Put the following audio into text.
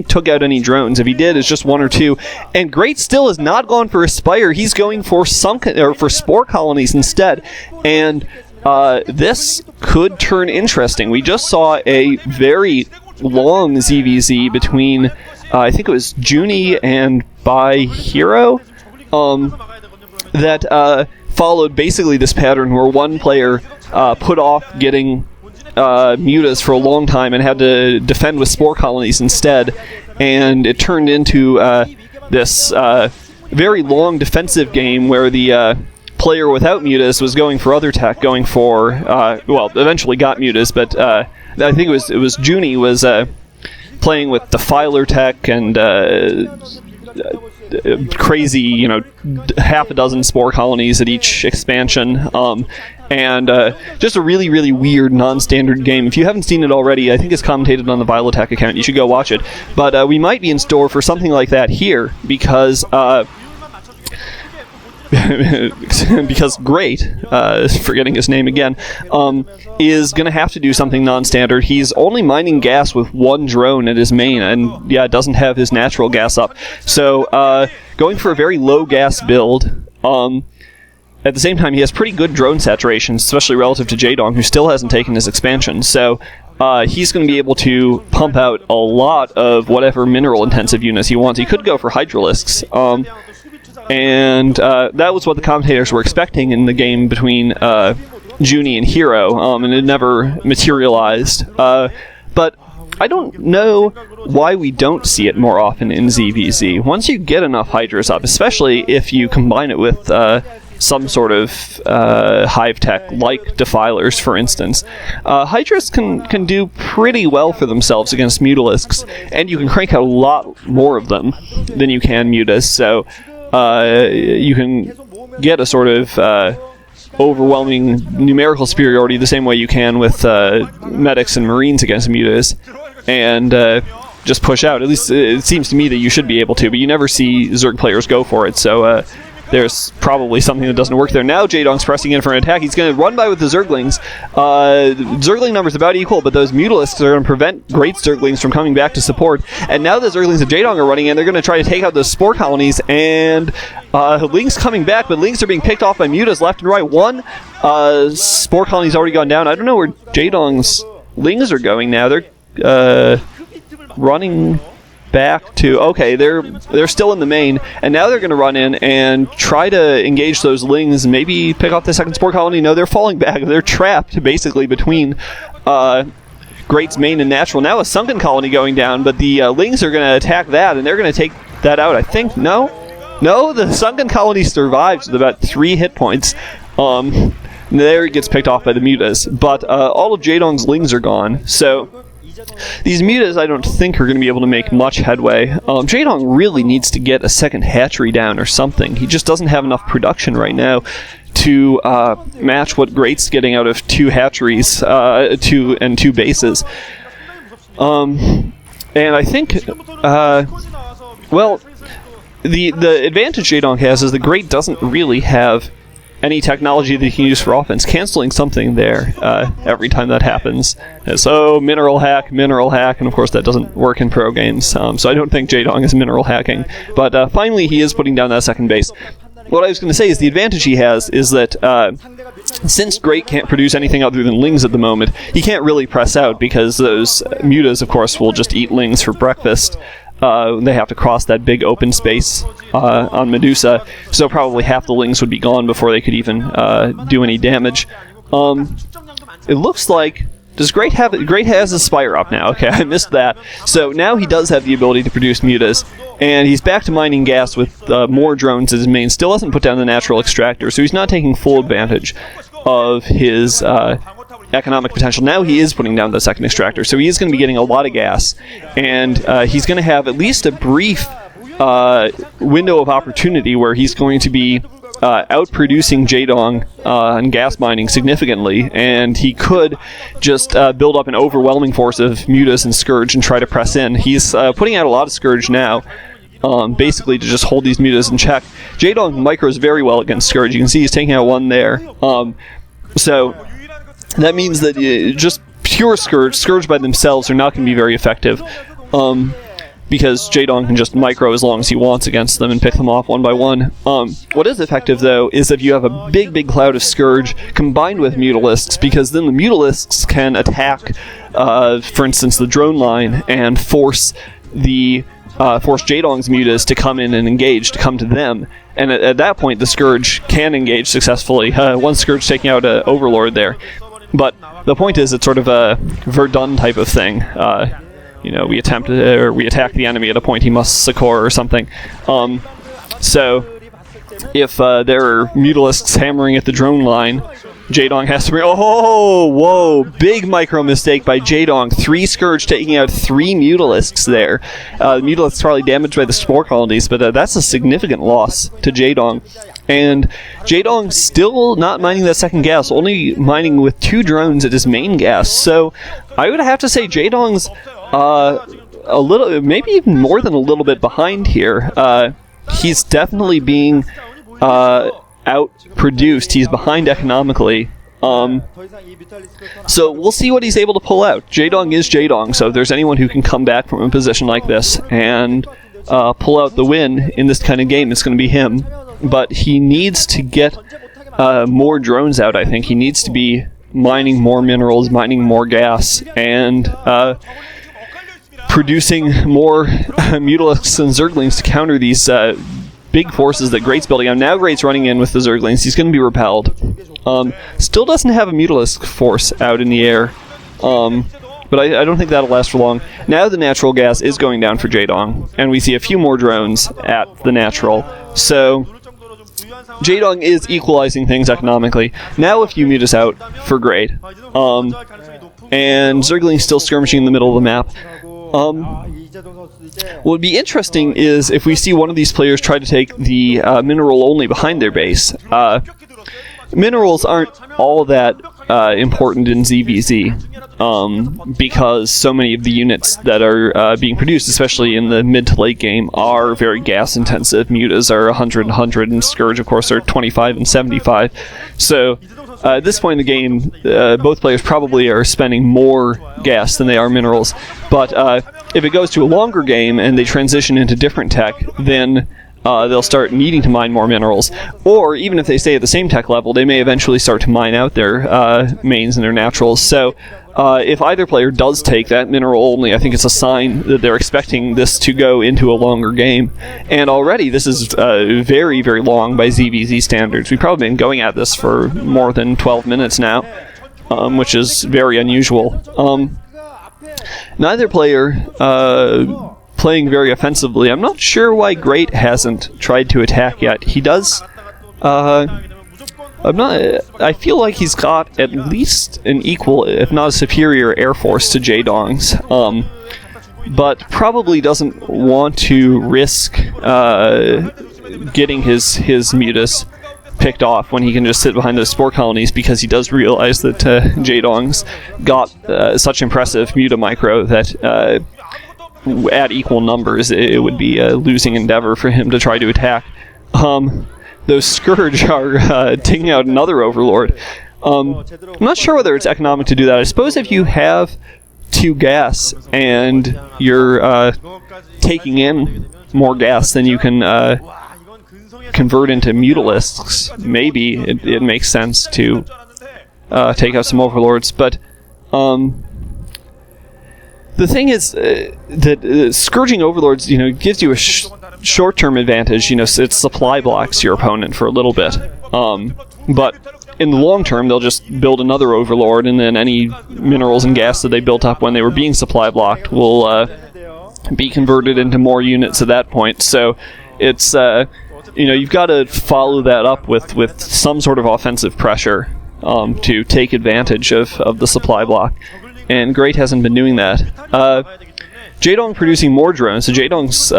took out any drones. If he did, it's just one or two. And Great still has not gone for Aspire. He's going for Spore Colonies instead. And this could turn interesting. We just saw a very long ZvZ between, I think it was Junie and By Hero, that followed basically this pattern where one player put off getting Mutas for a long time and had to defend with Spore Colonies instead, and it turned into this very long defensive game where the player without Mutas was going for other tech, going for, well, eventually got Mutas, but I think it was Junie was playing with Defiler tech and crazy, half a dozen Spore Colonies at each expansion, and just a really, really weird non-standard game. If you haven't seen it already, I think it's commentated on the Viletech account. You should go watch it. But we might be in store for something like that here, because because Great, forgetting his name again, is going to have to do something non-standard. He's only mining gas with one drone at his main, and yeah, doesn't have his natural gas up. So, going for a very low gas build. At the same time, he has pretty good drone saturation, especially relative to Jaedong, who still hasn't taken his expansion. So, he's going to be able to pump out a lot of whatever mineral-intensive units he wants. He could go for Hydralisks. And that was what the commentators were expecting in the game between Junie and Hero, and it never materialized. But I don't know why we don't see it more often in ZvZ. Once you get enough Hydras up, especially if you combine it with some sort of hive tech, like Defilers, for instance, Hydras can do pretty well for themselves against Mutalisks, and you can crank out a lot more of them than you can Mutas, so you can get a sort of overwhelming numerical superiority the same way you can with medics and marines against Mutas, and just push out. At least it seems to me that you should be able to, but you never see Zerg players go for it, so there's probably something that doesn't work there. Now Jaedong's pressing in for an attack. He's going to run by with the Zerglings. Zergling numbers about equal, but those Mutalisks are going to prevent Great Zerglings from coming back to support. And now the Zerglings of Jaedong are running in. They're going to try to take out those Spore Colonies, and Ling's coming back, but Lings are being picked off by Mutas left and right. One Spore Colony's already gone down. I don't know where Jaedong's Lings are going now. They're running back to... Okay, they're still in the main, and now they're going to run in and try to engage those Lings and maybe pick off the second Spore Colony. No, they're falling back. They're trapped, basically, between Great's main and natural. Now a Sunken Colony going down, but the Lings are going to attack that, and they're going to take that out, I think. No, the Sunken Colony survives with about 3 hit points. There it gets picked off by the Mutas, but all of Jaedong's Lings are gone, so... These Mutas, I don't think, are going to be able to make much headway. Jaedong really needs to get a second hatchery down or something. He just doesn't have enough production right now to match what Great's getting out of 2 hatcheries, 2 bases. And I think, well, the advantage Jaedong has is the Great doesn't really have any technology that you can use for offense. Canceling something there every time that happens. So, mineral hack, and of course that doesn't work in pro games, so I don't think Jaedong is mineral hacking. But finally he is putting down that second base. What I was going to say is the advantage he has is that since Great can't produce anything other than Lings at the moment, he can't really press out because those Mutas, of course, will just eat Lings for breakfast. They have to cross that big open space on Medusa, so probably half the Lings would be gone before they could even do any damage. It looks like... Does Great have it? Great has his Spire up now. Okay, I missed that. So now he does have the ability to produce Mutas, and he's back to mining gas with more drones as his main. Still hasn't put down the natural extractor, so he's not taking full advantage of his economic potential. Now he is putting down the second extractor, so he is going to be getting a lot of gas, and he's going to have at least a brief window of opportunity where he's going to be outproducing Jaedong on gas mining significantly, and he could just build up an overwhelming force of Mutas and Scourge and try to press in. He's putting out a lot of Scourge now, basically to just hold these Mutas in check. Jaedong micros very well against Scourge. You can see he's taking out one there. So that means that just pure Scourge by themselves are not going to be very effective. because Jaedong can just micro as long as he wants against them and pick them off one by one. What is effective, though, is if you have a big cloud of Scourge combined with Mutalisks, because then the Mutalisks can attack, for instance, the drone line and force Jaedong's Mutas to come in and engage, to come to them. And at that point, the Scourge can engage successfully. One Scourge taking out an Overlord there. But the point is, it's sort of a Verdun type of thing. We attack the enemy at a point he must succor or something. So if there are Mutalisks hammering at the drone line, Jaedong has to bring... Oh, whoa! Big micro mistake by Jaedong. 3 Scourge taking out 3 Mutalisks there. The Mutalisks probably damaged by the Spore Colonies, but that's a significant loss to Jaedong. And Jaedong still not mining that second gas, only mining with 2 drones at his main gas. So I would have to say Jaedong's a little, maybe even more than a little bit behind here. He's definitely being outproduced. He's behind economically. So we'll see what he's able to pull out. Jaedong is Jaedong, so if there's anyone who can come back from a position like this and pull out the win in this kind of game, it's going to be him. But he needs to get more drones out, I think. He needs to be mining more minerals, mining more gas, and producing more Mutalisks and Zerglings to counter these big forces that Great's building up. Now Great's running in with the Zerglings. He's going to be repelled. Still doesn't have a Mutalisk force out in the air. But I don't think that'll last for long. Now the natural gas is going down for Jaedong, and we see a few more drones at the natural. So Jaedong is equalizing things economically. Now a few Mutas out for Great. And Zergling's still skirmishing in the middle of the map. What would be interesting is if we see one of these players try to take the mineral only behind their base. Minerals aren't all that important in ZvZ, because so many of the units that are being produced, especially in the mid to late game, are very gas intensive. Mutas are 100 and 100, and Scourge, of course, are 25 and 75. So at this point in the game, both players probably are spending more gas than they are minerals. But if it goes to a longer game and they transition into different tech, then they'll start needing to mine more minerals. Or even if they stay at the same tech level, they may eventually start to mine out their mains and their naturals. So if either player does take that mineral only, I think it's a sign that they're expecting this to go into a longer game. And already this is very, very long by ZvZ standards. We've probably been going at this for more than 12 minutes now, which is very unusual. Neither player playing very offensively. I'm not sure why Great hasn't tried to attack yet. He does. I feel like he's got at least an equal, if not a superior, air force to Jaedong's. But probably doesn't want to risk getting his Mutas picked off when he can just sit behind those Spore Colonies, because he does realize that Jaedong's got such impressive Muta micro that at equal numbers it would be a losing endeavor for him to try to attack. Those Scourge are taking out another Overlord. I'm not sure whether it's economic to do that. I suppose if you have 2 gas and you're taking in more gas than you can convert into Mutalisks, maybe it makes sense to take out some Overlords. But the thing is that scourging Overlords, gives you a short-term advantage. It supply blocks your opponent for a little bit. But in the long term, they'll just build another Overlord, and then any minerals and gas that they built up when they were being supply blocked will be converted into more units at that point. So it's you've got to follow that up with some sort of offensive pressure to take advantage of the supply block. And Great hasn't been doing that. Jaedong producing more drones, so Jaedong's